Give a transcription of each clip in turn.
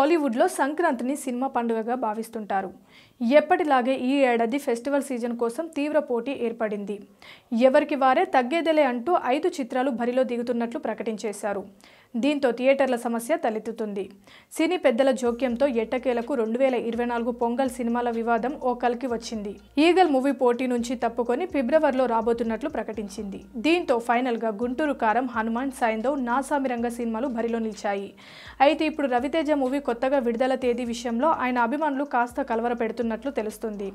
టాలీవుడ్లో సంక్రాంతిని సినిమా పండుగగా భావిస్తుంటారు. ఎప్పటిలాగే ఈ ఏడాది ఫెస్టివల్ సీజన్ కోసం తీవ్ర పోటీ ఏర్పడింది. ఎవరికి వారే తగ్గేదేలే అంటూ 5 చిత్రాలు బరిలో దిగుతున్నట్లు ప్రకటించేశారు. దీంతో థియేటర్ల సమస్య తలెత్తుతుంది. సినీ పెద్దల జోక్యంతో ఎట్టకేలకు 2024 పొంగల్ సినిమాల వివాదం ఓ కల్కి వచ్చింది. ఈగల్ మూవీ పోటీ నుంచి తప్పుకొని ఫిబ్రవరిలో రాబోతున్నట్లు ప్రకటించింది. దీంతో ఫైనల్గా గుంటూరు కారం, హనుమాన్, సైంధవ్, నాసామిరంగ సినిమాలు బరిలో నిలిచాయి. అయితే ఇప్పుడు రవితేజ మూవీ కొత్తగా విడుదల తేదీ విషయంలో ఆయన అభిమానులు కాస్త కలవర పెడుతున్నట్లు తెలుస్తుంది.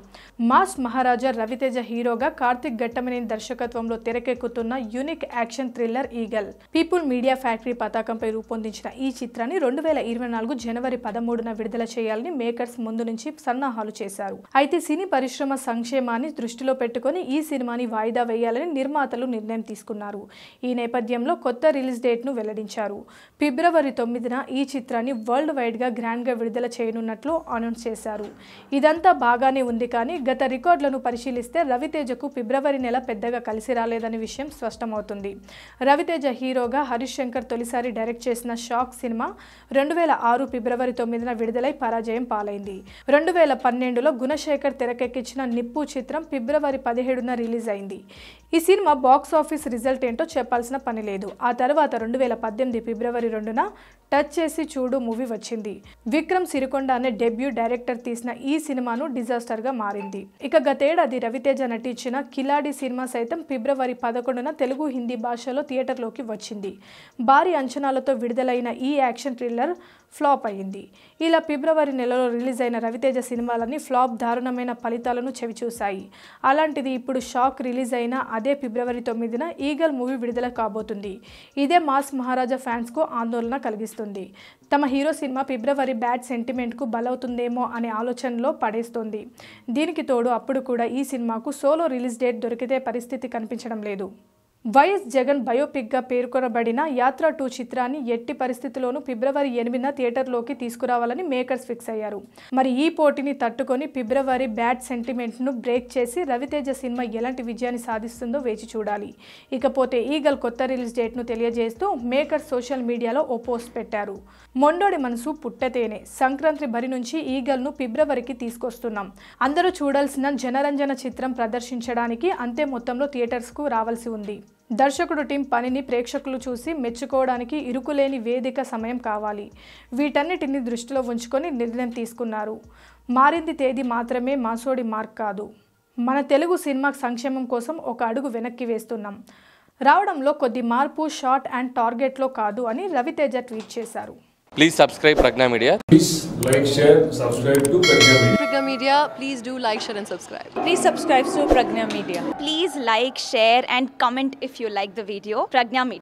మాస్ మహారాజా రవితేజ హీరోగా కార్తిక్ ఘట్టమనేని దర్శకత్వంలో తెరకెక్కుతున్న unique action thriller eagle. People media factory పతాకంపై రూపొందించిన ఈ చిత్రాన్ని 2024 జనవరి 13న విడుదల చేయాలని మేకర్స్ ముందు నుంచి సన్నాహాలు చేశారు. అయితే సినీ పరిశ్రమ సంక్షేమాన్ని దృష్టిలో పెట్టుకుని ఈ సినిమాని వాయిదా వేయాలని నిర్మాతలు నిర్ణయం తీసుకున్నారు. ఈ నేపథ్యంలో కొత్త రిలీజ్ డేట్ ను వెల్లడించారు. ఫిబ్రవరి 9న ఈ చిత్రాన్ని వరల్డ్ వైడ్ గా గ్రాండ్ గా విడుదల చేయనున్నట్లు అనౌన్స్ చేశారు. ఇదంతా బాగానే ఉంది, కానీ గత రికార్డులను పరిశీలిస్తే రవితేజకు ఫిబ్రవరి నెల పెద్దగా కలిసి రాలేదనే విషయం స్పష్టమవుతుంది. రవితేజ హీరోగా హరీష్ శంకర్ తొలిసారి డైరెక్ట్ చేసిన షాక్ సినిమా 2006 ఫిబ్రవరి 9న విడుదలై పరాజయం పాలైంది. 2012లో గుణశేఖర్ తెరకెక్కించిన నిప్పు చిత్రం ఫిబ్రవరి 17న రిలీజ్ అయింది. ఈ సినిమా బాక్స్ ఆఫీస్ రిజల్ట్ ఏంటో చెప్పాల్సిన పని లేదు. ఆ తర్వాత 2018 ఫిబ్రవరి 2న టచ్ చేసి చూడు మూవీ వచ్చింది. విక్రమ్ సిరికొండ అనే డెబ్యూ డైరెక్టర్ తీసిన ఈ సినిమాను డిజాస్టర్ గా మారింది. ఇక గతేడాది రవితేజ నటించిన కిలాడి సినిమా సైతం ఫిబ్రవరి 11న తెలుగు, హిందీ భాషలో థియేటర్లోకి వచ్చింది. భారీ అంచనాలతో విడుదలైన ఈ యాక్షన్ థ్రిల్లర్ ఫ్లాప్ అయ్యింది. ఇలా ఫిబ్రవరి నెలలో రిలీజ్ అయిన రవితేజ సినిమాలన్నీ ఫ్లాప్ దారుణమైన ఫలితాలను చవిచూశాయి. అలాంటిది ఇప్పుడు షాక్ రిలీజ్ అయిన అదే ఫిబ్రవరి 9న ఈగల్ మూవీ విడుదల కాబోతుంది. ఇదే మాస్ మహారాజా ఫ్యాన్స్ కు ఆందోళన కలిగిస్తుంది. తమ హీరో సినిమా ఫిబ్రవరి బ్యాడ్ సెంటిమెంట్ కు బలవుతుందేమో అనే ఆలోచనలో పడేస్తోంది. దీనికి తోడు అప్పుడు కూడా ఈ సినిమాకు సోలో రిలీజ్ డేట్ దొరికితే పరిస్థితి కనిపించడం లేదు. వైఎస్ జగన్ బయోపిక్ గా పేర్కొనబడిన యాత్ర 2 చిత్రాన్ని ఎట్టి పరిస్థితుల్లోనూ ఫిబ్రవరి 8న థియేటర్లోకి తీసుకురావాలని మేకర్స్ ఫిక్స్ అయ్యారు. మరి ఈ పోటీని తట్టుకొని ఫిబ్రవరి బ్యాడ్ సెంటిమెంట్ ను బ్రేక్ చేసి రవితేజ సినిమా ఎలాంటి విజయాన్ని సాధిస్తుందో వేచి చూడాలి. ఇకపోతే ఈగల్ కొత్త రిలీజ్ డేట్ ను తెలియజేస్తూ మేకర్స్ సోషల్ మీడియాలో ఓ పోస్ట్ పెట్టారు. మొండోడి మనసు పుట్టతేనే, సంక్రాంతి బరి నుంచి ఈగల్ ను ఫిబ్రవరికి తీసుకొస్తున్నాం. అందరూ చూడాల్సిన జనరంజన చిత్రం ప్రదర్శించడానికి అంతే మొత్తంలో థియేటర్స్ కు రావాల్సి ఉంది. దర్శకుడు టీం పనిని ప్రేక్షకులు చూసి మెచ్చుకోవడానికి ఇరుకులేని వేదిక, సమయం కావాలి. వీటన్నిటిని దృష్టిలో ఉంచుకొని నిర్ణయం తీసుకున్నారు. మారింది తేదీ మాత్రమే, మాసోడి మార్క్ కాదు. మన తెలుగు సినిమా సంక్షేమం కోసం ఒక అడుగు వెనక్కి వేస్తున్నాం. రావడంలో కొద్ది మార్పు షార్ట్ అండ్ టార్గెట్లో కాదు అని రవితేజ ట్వీట్ చేశారు. Please subscribe Pragna Media. Please like, share, subscribe to Pragna Media. Pragna Media, please do like, share and subscribe. Please subscribe to Pragna Media. Please like, share and comment if you like the video. Pragna Media.